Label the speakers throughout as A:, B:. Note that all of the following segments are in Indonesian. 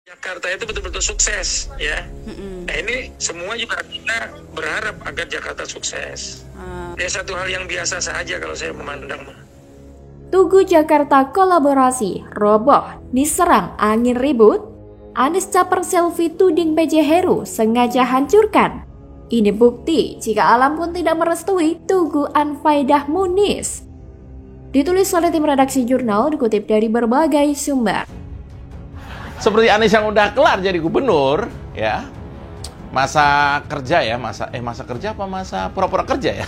A: Jakarta itu betul-betul sukses ya. Nah ini semua juga kita berharap agar Jakarta sukses. Ya satu hal yang biasa saja kalau saya memandang.
B: Tugu Jakarta kolaborasi, roboh, diserang angin ribut. Anies caper selfie tuding PJ Heru sengaja hancurkan. Ini bukti jika alam pun tidak merestui Tugu Anfaidah Muniz. Ditulis oleh tim redaksi jurnal, dikutip dari berbagai sumber.
C: Seperti Anies yang udah kelar jadi gubernur, ya, masa kerja ya, masa kerja apa masa pura-pura kerja ya?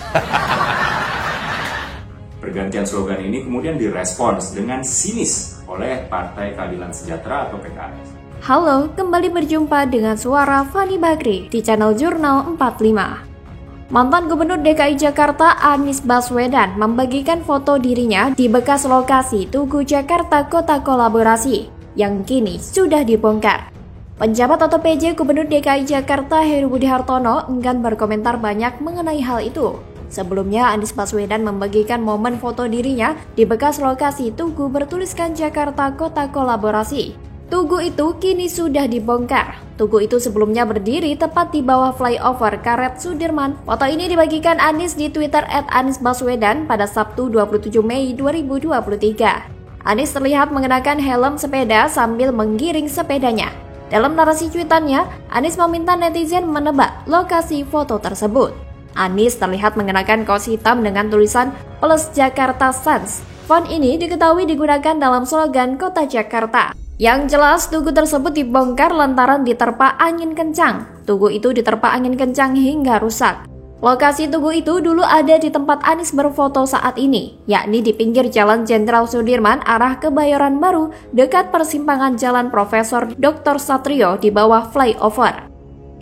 D: Pergantian slogan ini kemudian direspons dengan sinis oleh Partai Keadilan Sejahtera atau PKS.
B: Halo, kembali berjumpa dengan suara Fani Bakri di channel Jurnal 45. Mantan Gubernur DKI Jakarta Anies Baswedan membagikan foto dirinya di bekas lokasi Tugu Jakarta Kota Kolaborasi yang kini sudah dibongkar. Penjabat atau PJ Gubernur DKI Jakarta Heru Budi Hartono enggan berkomentar banyak mengenai hal itu. Sebelumnya, Anies Baswedan membagikan momen foto dirinya di bekas lokasi Tugu bertuliskan Jakarta Kota Kolaborasi. Tugu itu kini sudah dibongkar. Tugu itu sebelumnya berdiri tepat di bawah flyover Karet Sudirman. Foto ini dibagikan Anies di Twitter @AniesBaswedan pada Sabtu 27 Mei 2023. Anies terlihat mengenakan helm sepeda sambil menggiring sepedanya. Dalam narasi cuitannya, Anies meminta netizen menebak lokasi foto tersebut. Anies terlihat mengenakan kaos hitam dengan tulisan Plus Jakarta Sans. Font ini diketahui digunakan dalam slogan Kota Jakarta. Yang jelas, tugu tersebut dibongkar lantaran diterpa angin kencang. Tugu itu diterpa angin kencang hingga rusak. Lokasi tugu itu dulu ada di tempat Anies berfoto saat ini, yakni di pinggir Jalan Jenderal Sudirman arah Kebayoran Baru dekat persimpangan Jalan Profesor Dr. Satrio di bawah flyover.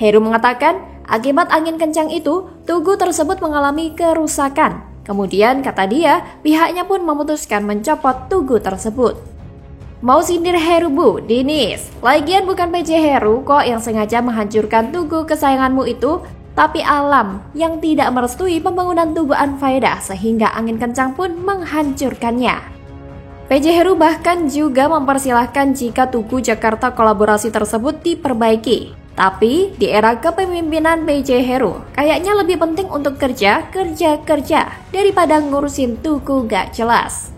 B: Heru mengatakan, akibat angin kencang itu, tugu tersebut mengalami kerusakan. Kemudian, kata dia, pihaknya pun memutuskan mencopot tugu tersebut. Mau sindir Heru Bu, Dinis. Lagian bukan PJ Heru kok yang sengaja menghancurkan tugu kesayanganmu itu, tapi alam yang tidak merestui pembangunan Tugu Anfaidah sehingga angin kencang pun menghancurkannya. PJ Heru bahkan juga mempersilahkan jika Tugu Jakarta Kolaborasi tersebut diperbaiki. Tapi di era kepemimpinan PJ Heru, kayaknya lebih penting untuk kerja daripada ngurusin tugu gak jelas.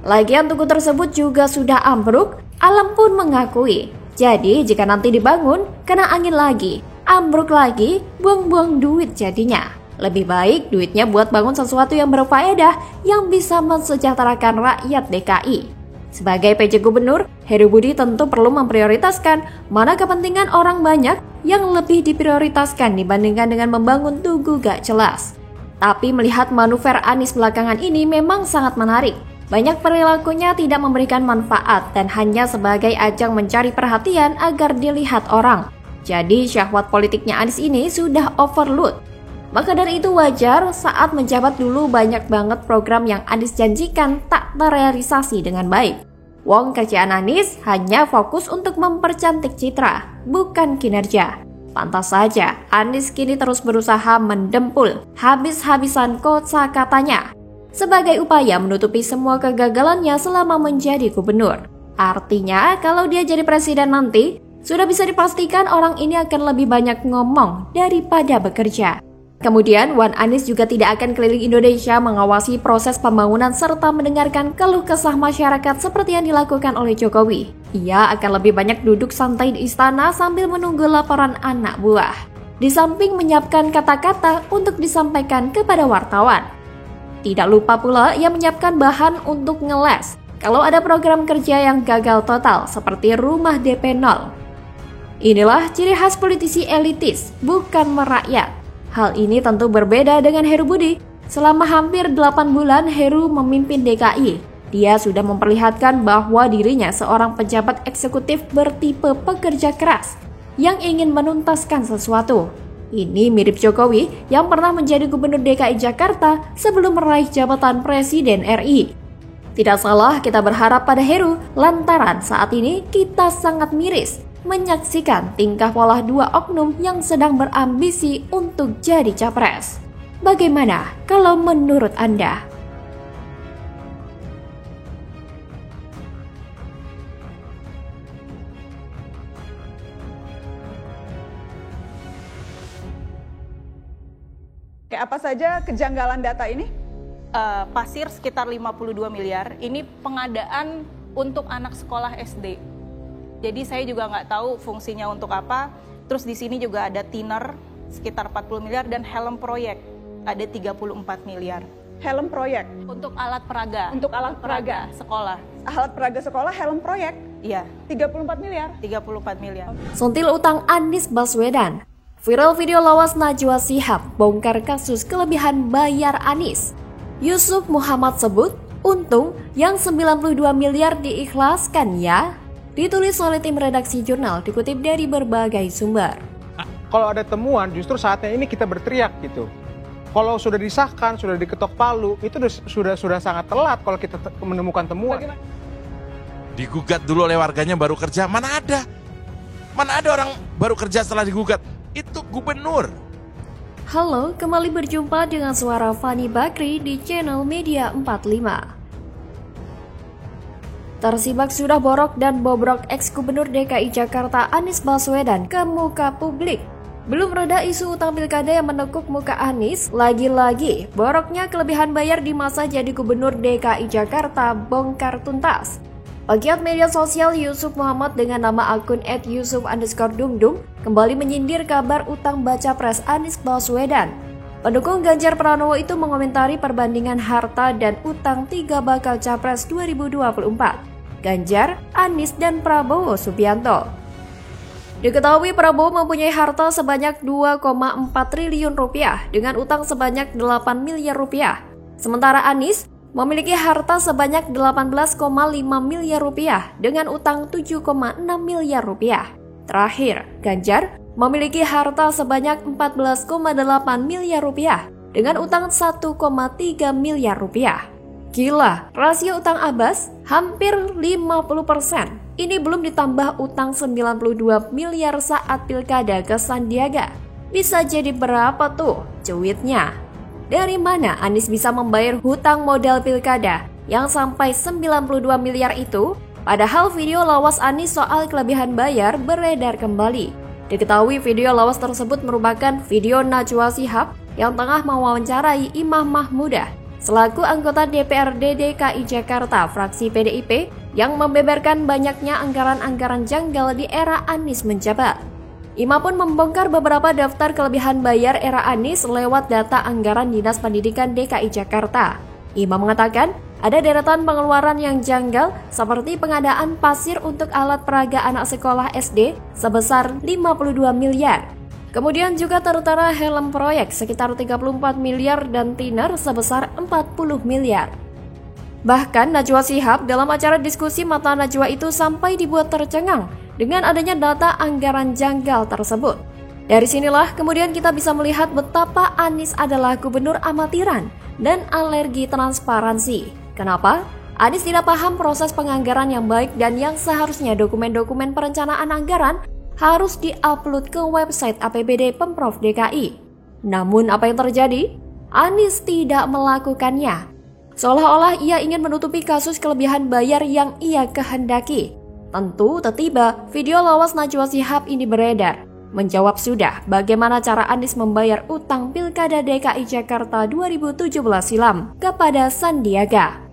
B: Lagian tugu tersebut juga sudah ambruk, alam pun mengakui. Jadi jika nanti dibangun, kena angin lagi, ambruk lagi, buang-buang duit jadinya. Lebih baik duitnya buat bangun sesuatu yang berfaedah yang bisa mensejahterakan rakyat DKI. Sebagai PJ Gubernur, Heru Budi tentu perlu memprioritaskan mana kepentingan orang banyak yang lebih diprioritaskan dibandingkan dengan membangun tugu gak jelas. Tapi melihat manuver Anies belakangan ini memang sangat menarik. Banyak perilakunya tidak memberikan manfaat dan hanya sebagai ajang mencari perhatian agar dilihat orang. Jadi syahwat politiknya Anies ini sudah overload. Maka dari itu wajar saat menjabat dulu banyak banget program yang Anies janjikan tak terrealisasi dengan baik. Wong kerjaan Anies hanya fokus untuk mempercantik citra, bukan kinerja. Pantas saja Anies kini terus berusaha mendempul habis-habisan kosakatanya sebagai upaya menutupi semua kegagalannya selama menjadi gubernur. Artinya kalau dia jadi presiden nanti, sudah bisa dipastikan orang ini akan lebih banyak ngomong daripada bekerja. Kemudian, Wan Anies juga tidak akan keliling Indonesia mengawasi proses pembangunan serta mendengarkan keluh kesah masyarakat seperti yang dilakukan oleh Jokowi. Ia akan lebih banyak duduk santai di istana sambil menunggu laporan anak buah. Di samping menyiapkan kata-kata untuk disampaikan kepada wartawan. Tidak lupa pula ia menyiapkan bahan untuk ngeles kalau ada program kerja yang gagal total seperti rumah DP 0. Inilah ciri khas politisi elitis, bukan merakyat. Hal ini tentu berbeda dengan Heru Budi. Selama hampir 8 bulan Heru memimpin DKI, dia sudah memperlihatkan bahwa dirinya seorang pejabat eksekutif bertipe pekerja keras yang ingin menuntaskan sesuatu. Ini mirip Jokowi yang pernah menjadi gubernur DKI Jakarta sebelum meraih jabatan Presiden RI. Tidak salah kita berharap pada Heru, lantaran saat ini kita sangat miris menyaksikan tingkah pola dua oknum yang sedang berambisi untuk jadi capres. Bagaimana kalau menurut Anda?
E: Oke, apa saja kejanggalan data ini?
F: Pasir sekitar 52 miliar, ini pengadaan untuk anak sekolah SD. Jadi saya juga nggak tahu fungsinya untuk apa. Terus di sini juga ada thinner sekitar 40 miliar dan helm proyek ada 34 miliar.
E: Helm proyek?
F: Untuk alat peraga.
E: Untuk alat peraga
F: sekolah.
E: Alat peraga sekolah, helm proyek?
F: Iya.
E: 34 miliar?
F: 34 miliar.
B: Sentil utang Anies Baswedan. Viral video lawas Najwa Shihab bongkar kasus kelebihan bayar Anies. Yusuf Muhammad sebut, untung yang 92 miliar diikhlaskan ya. Ditulis oleh tim redaksi jurnal, dikutip dari berbagai sumber.
G: Kalau ada temuan, justru saatnya ini kita berteriak gitu. Kalau sudah disahkan, sudah diketok palu, itu sudah sangat telat kalau kita menemukan temuan.
E: Bagaimana?
C: Digugat dulu oleh warganya baru kerja, mana ada? Mana ada orang baru kerja setelah digugat? Itu gubernur.
B: Halo, kembali berjumpa dengan suara Fani Bakri di channel Media 45. Tersibak sudah borok dan bobrok ex-gubernur DKI Jakarta Anies Baswedan ke muka publik. Belum reda isu utang pilkada yang menekuk muka Anies, lagi-lagi boroknya kelebihan bayar di masa jadi gubernur DKI Jakarta bongkar tuntas. Pegiat media sosial Yusuf Muhammad dengan nama akun @yusuf_dumdum kembali menyindir kabar utang baca pres Anies Baswedan. Pendukung Ganjar Pranowo itu mengomentari perbandingan harta dan utang 3 bakal capres 2024, Ganjar, Anies, dan Prabowo Subianto. Diketahui Prabowo mempunyai harta sebanyak 2,4 triliun rupiah dengan utang sebanyak 8 miliar rupiah. Sementara Anies memiliki harta sebanyak 18,5 miliar rupiah dengan utang 7,6 miliar rupiah. Terakhir, Ganjar memiliki harta sebanyak 14,8 miliar rupiah dengan utang 1,3 miliar rupiah. Gila, rasio utang Abbas hampir 50%. Ini belum ditambah utang 92 miliar saat pilkada ke Sandiaga. Bisa jadi berapa tuh cuitnya? Dari mana Anies bisa membayar hutang modal pilkada yang sampai 92 miliar itu? Padahal video lawas Anies soal kelebihan bayar beredar kembali. Diketahui video lawas tersebut merupakan video Najwa Shihab yang tengah mewawancarai Imam Mahmudah selaku anggota DPRD DKI Jakarta fraksi PDIP yang membeberkan banyaknya anggaran-anggaran janggal di era Anies menjabat. Imam pun membongkar beberapa daftar kelebihan bayar era Anies lewat data anggaran Dinas Pendidikan DKI Jakarta. Imam mengatakan ada deretan pengeluaran yang janggal seperti pengadaan pasir untuk alat peraga anak sekolah SD sebesar 52 miliar. Kemudian juga tertera helm proyek sekitar 34 miliar dan thinner sebesar 40 miliar. Bahkan Najwa Shihab dalam acara diskusi Mata Najwa itu sampai dibuat tercengang dengan adanya data anggaran janggal tersebut. Dari sinilah kemudian kita bisa melihat betapa Anies adalah gubernur amatiran dan alergi transparansi. Kenapa? Anies tidak paham proses penganggaran yang baik dan yang seharusnya dokumen-dokumen perencanaan anggaran harus diupload ke website APBD Pemprov DKI. Namun apa yang terjadi? Anies tidak melakukannya. Seolah-olah ia ingin menutupi kasus kelebihan bayar yang ia kehendaki. Tentu tiba video lawas Najwa Shihab ini beredar. Menjawab sudah bagaimana cara Anies membayar utang Pilkada DKI Jakarta 2017 silam kepada Sandiaga.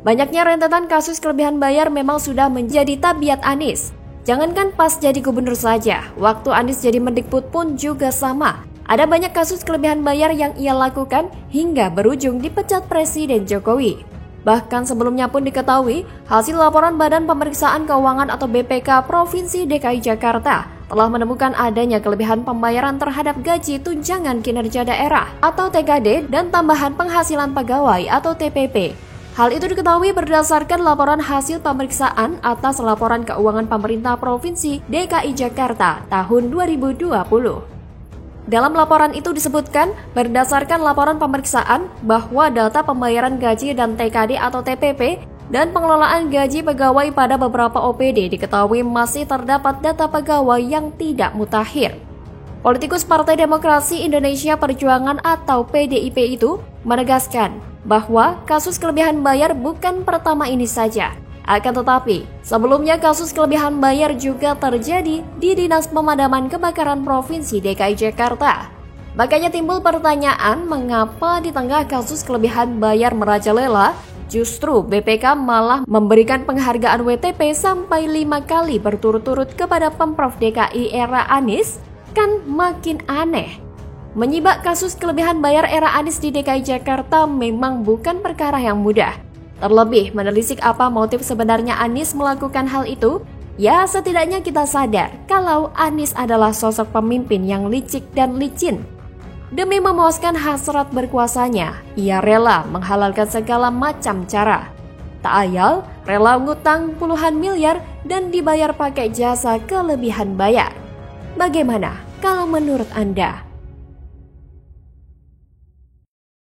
B: Banyaknya rentetan kasus kelebihan bayar memang sudah menjadi tabiat Anies. Jangankan pas jadi gubernur saja, waktu Anies jadi Mendikbud pun juga sama. Ada banyak kasus kelebihan bayar yang ia lakukan hingga berujung dipecat Presiden Jokowi. Bahkan sebelumnya pun diketahui, hasil laporan Badan Pemeriksaan Keuangan atau BPK Provinsi DKI Jakarta telah menemukan adanya kelebihan pembayaran terhadap gaji tunjangan kinerja daerah atau TKD dan tambahan penghasilan pegawai atau TPP. Hal itu diketahui berdasarkan laporan hasil pemeriksaan atas laporan keuangan pemerintah Provinsi DKI Jakarta tahun 2020. Dalam laporan itu disebutkan, berdasarkan laporan pemeriksaan bahwa data pembayaran gaji dan TKD atau TPP dan pengelolaan gaji pegawai pada beberapa OPD diketahui masih terdapat data pegawai yang tidak mutakhir. Politikus Partai Demokrasi Indonesia Perjuangan atau PDIP itu menegaskan bahwa kasus kelebihan bayar bukan pertama ini saja. Akan tetapi, sebelumnya kasus kelebihan bayar juga terjadi di Dinas Pemadaman Kebakaran Provinsi DKI Jakarta. Makanya timbul pertanyaan mengapa di tengah kasus kelebihan bayar merajalela, justru BPK malah memberikan penghargaan WTP sampai 5 kali berturut-turut kepada Pemprov DKI era Anies, kan makin aneh. Menyibak kasus kelebihan bayar era Anies di DKI Jakarta memang bukan perkara yang mudah. Terlebih menelisik apa motif sebenarnya Anies melakukan hal itu, ya setidaknya kita sadar kalau Anies adalah sosok pemimpin yang licik dan licin. Demi memuaskan hasrat berkuasanya, ia rela menghalalkan segala macam cara. Tak ayal, rela ngutang puluhan miliar dan dibayar pakai jasa kelebihan bayar. Bagaimana kalau menurut Anda?